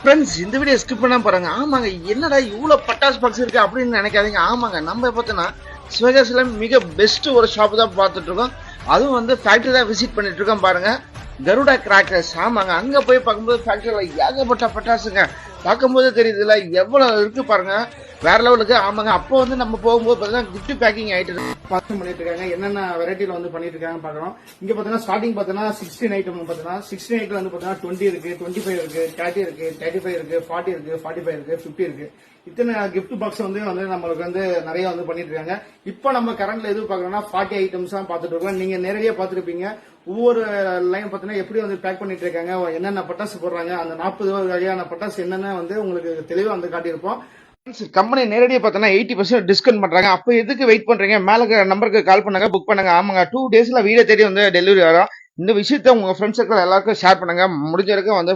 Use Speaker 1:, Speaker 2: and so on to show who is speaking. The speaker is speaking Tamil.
Speaker 1: ஃப்ரெண்ட்ஸ் இந்த வீடியோ ஸ்கிப் பண்ணாம பாருங்க. ஆமாங்க, என்னடா இவ்வளவு பட்டாசு பாக்ஸ் இருக்கு அப்படின்னு நினைக்காதீங்க. ஆமாங்க, நம்ம பார்த்தோன்னா சிவகாசில மிக பெஸ்ட் ஒரு ஷாப் தான் பார்த்துட்டு இருக்கோம். அதுவும் வந்து ஃபேக்டரி தான் விசிட் பண்ணிட்டு இருக்கோம் பாருங்க. கருடா கிராக்கர்ஸ். ஆமாங்க, அங்க போய் பார்க்கும்போது ஃபேக்டரியில ஏகப்பட்ட பட்டாசுங்க. பார்க்கும்போது தெரியுதுல எவ்வளவு இருக்கு பாருங்க, வேற லெவலுக்கு. ஆமாங்க, அப்போ வந்து நம்ம போகும்போது பார்த்தீங்கன்னா கிஃப்ட் பேக்கிங் ஆயிட்டு பார்த்து பண்ணிட்டு இருக்காங்க. என்னென்ன வெரைட்டில வந்து பண்ணிட்டு இருக்காங்க பாக்குறோம். இங்க பாத்தீங்கன்னா ஸ்டார்டிங் பாத்தீங்கன்னா 16 ஐட்டம் பாத்தீங்கன்னா 16 ஐட்டம் வந்து பாத்தீங்கன்னா 20 இருக்கு, 25 இருக்கு, 30 இருக்கு, 35 இருக்கு, 40 இருக்கு, 45 இருக்கு, 50 இருக்கு. இத்தனை கிஃப்ட் பாக்ஸ் வந்து நம்மளுக்கு வந்து நிறைய வந்து பண்ணிட்டு இருக்காங்க. இப்போ நம்ம கரண்ட்ல எது பாக்குறோம்னா 40 ஐட்டம்ஸ் தான் பாத்துட்டு இருக்கோம். நீங்க நேரடியா பாத்துருப்பீங்க. ஒவ்வொரு லைன் பாத்தீங்கன்னா எப்படி வந்து பேக் பண்ணிட்டு இருக்காங்க, என்னென்ன பட்டாசு போடுறாங்க, அந்த 40 வகையான பட்டாசு என்னென்ன வந்து உங்களுக்கு தெளிவா வந்து காட்டியிருப்போம். கம்பெனி நேரடியாக பார்த்தோன்னா 80% டிஸ்கவுண்ட் பண்றாங்க. அப்போ எதுக்கு வெயிட் பண்றீங்க? மேல நம்பருக்கு கால் பண்ணுங்க, புக் பண்ணுங்க. ஆமாங்க, 2 டேஸ்ல வீடை தேடி வந்து டெலிவரி வரும். இந்த விஷயத்த உங்க ஃப்ரெண்ட்ஸ் சர்க்கிள் எல்லாருக்கும் ஷேர் பண்ணுங்க. முடிஞ்ச வரைக்கும் வந்து